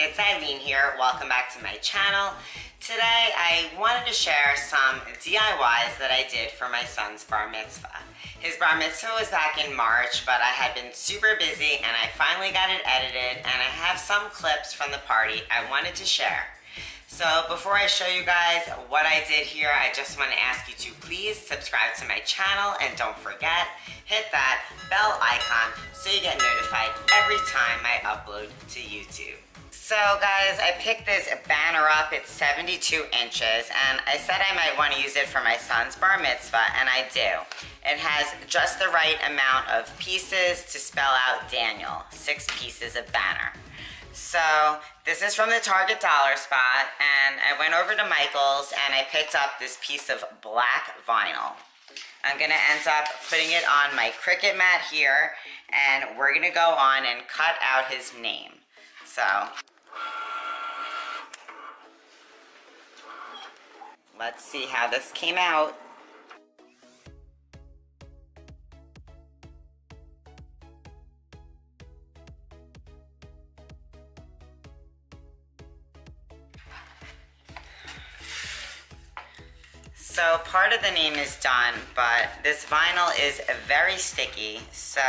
it's Eileen here. Welcome back to my channel. Today I wanted to share some DIYs that I did for my son's bar mitzvah. His bar mitzvah was back in March, but I had been super busy and I finally got it edited, and I have some clips from the party I wanted to share. So before I show you guys what I did here, I just want to ask you to please subscribe to my channel, and don't forget, hit that bell icon so you get notified every time I upload to YouTube. So guys, I picked this banner up. It's 72 inches, and I said I might want to use it for my son's bar mitzvah, and I do. It has just the right amount of pieces to spell out Daniel, 6 pieces of banner. So this is from the Target dollar spot, and I went over to Michael's and I picked up this piece of black vinyl. I'm gonna end up putting it on my Cricut mat here, and we're gonna go on and cut out his name. So let's see how this came out. So part of the name is done, but this vinyl is very sticky, so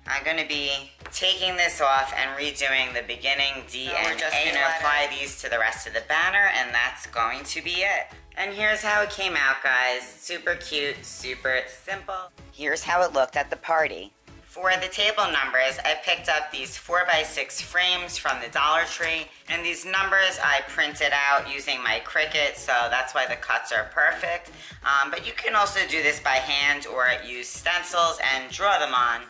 I'm going to be taking this off and redoing the beginning D and A. We're just going to apply these to the rest of the banner, and that's going to be it. And here's how it came out, guys. Super cute, super simple. Here's how it looked at the party. For the table numbers, I picked up these 4x6 frames from the Dollar Tree, and these numbers I printed out using my Cricut, so that's why the cuts are perfect. But you can also do this by hand or use stencils and draw them on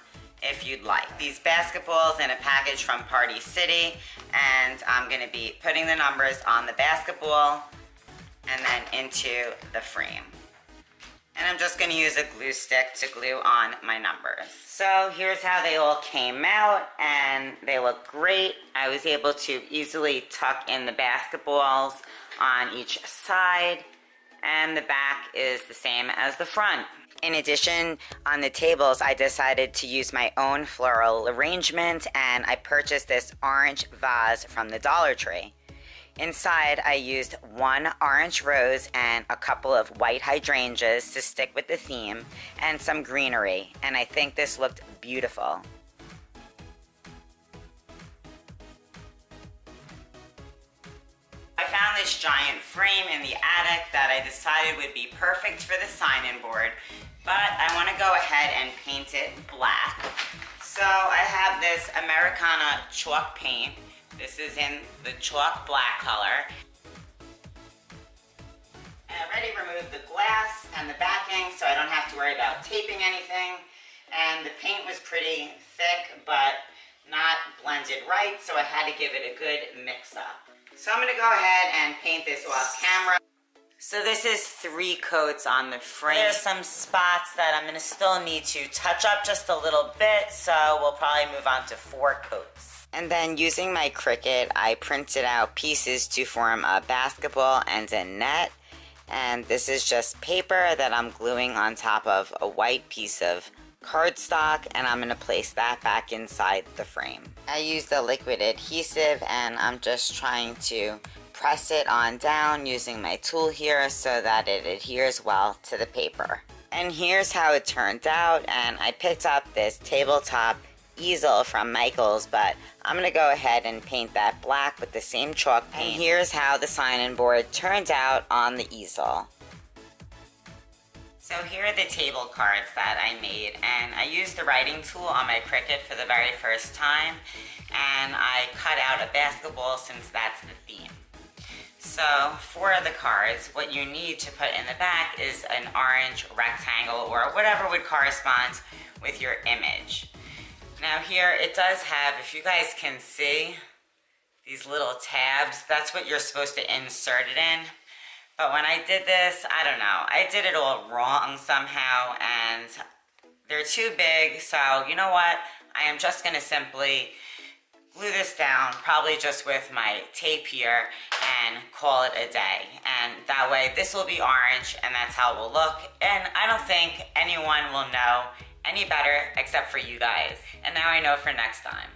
if you'd like. These basketballs in a package from Party City, and I'm going to be putting the numbers on the basketball and then into the frame. And I'm just going to use a glue stick to glue on my numbers. So here's how they all came out, and they look great. I was able to easily tuck in the basketballs on each side, and the back is the same as the front. In addition, on the tables, I decided to use my own floral arrangement, and I purchased this orange vase from the Dollar Tree. Inside, I used 1 orange rose and a couple of white hydrangeas to stick with the theme, and some greenery, and I think this looked beautiful. I found this giant frame in the attic that I decided would be perfect for the sign-in board, but I want to go ahead and paint it black. So I have this Americana chalk paint. This is in the chalk black color. And I already removed the glass and the backing, so I don't have to worry about taping anything. And the paint was pretty thick, but not blended right, so I had to give it a good mix-up. So I'm going to go ahead and paint this off camera. So this is 3 coats on the frame. There's some spots that I'm going to still need to touch up just a little bit, so we'll probably move on to 4 coats. And then using my Cricut, I printed out pieces to form a basketball and a net. And this is just paper that I'm gluing on top of a white piece of cardstock, and I'm going to place that back inside the frame. I used the liquid adhesive, and I'm just trying to press it on down using my tool here so that it adheres well to the paper. And here's how it turned out, and I picked up this tabletop easel from Michael's, but I'm going to go ahead and paint that black with the same chalk paint. And here's how the sign-in board turned out on the easel. So here are the table cards that I made, and I used the writing tool on my Cricut for the very first time, and I cut out a basketball since that's the theme. So for the cards, what you need to put in the back is an orange rectangle or whatever would correspond with your image. Now here it does have, if you guys can see, these little tabs. That's what you're supposed to insert it in. But when I did this, I don't know, I did it all wrong somehow, and they're too big, so you know what? I am just going to simply glue this down, probably just with my tape here, and call it a day. And that way this will be orange, and that's how it will look. And I don't think anyone will know any better except for you guys. And now I know for next time.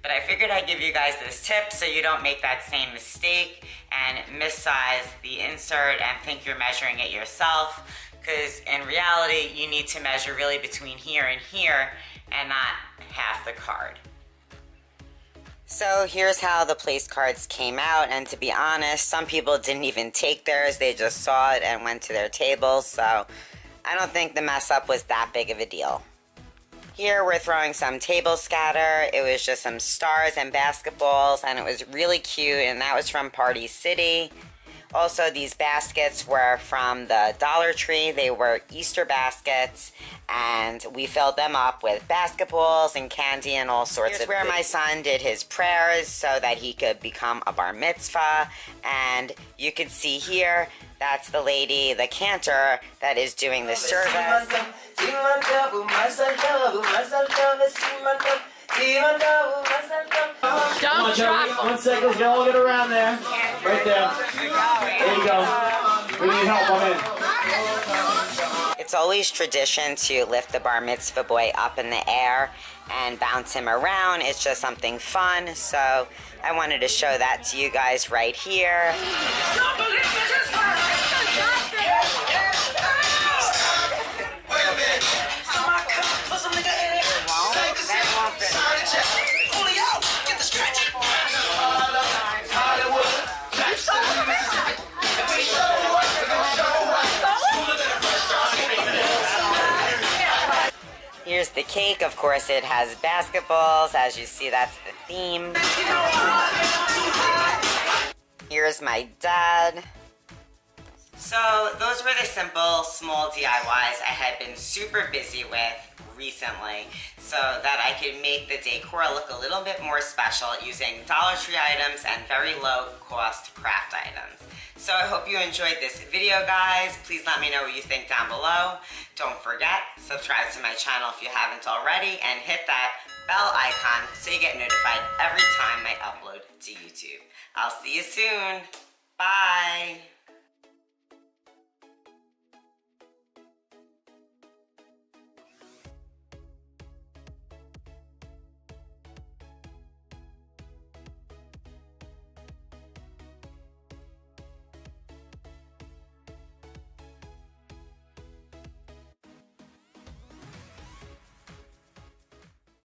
But I figured I'd give you guys this tip so you don't make that same mistake and missize the insert and think you're measuring it yourself, because in reality, you need to measure really between here and here and not half the card. So here's how the place cards came out, and to be honest, some people didn't even take theirs. They just saw it and went to their tables, so I don't think the mess up was that big of a deal. Here we're throwing some table scatter. It was just some stars and basketballs, and it was really cute, and that was from Party City. Also, these baskets were from the Dollar Tree. They were Easter baskets, and we filled them up with basketballs and candy and all sorts of things. Here's where my son did his prayers so that he could become a bar mitzvah, and you can see here, that's the lady, the cantor, that is doing the service. Don't drop. 1 second, let's all get around there. Right there. There you go. We need help, I'm in. It's always tradition to lift the bar mitzvah boy up in the air and bounce him around. It's just something fun, so I wanted to show that to you guys right here. Here's the cake. Of course, it has basketballs. As you see, that's the theme. Here's my dad. So those were the simple, small DIYs I had been super busy with recently so that I could make the decor look a little bit more special using Dollar Tree items and very low cost craft items. So I hope you enjoyed this video, guys. Please let me know what you think down below. Don't forget, subscribe to my channel if you haven't already, and hit that bell icon so you get notified every time I upload to YouTube. I'll see you soon. Bye.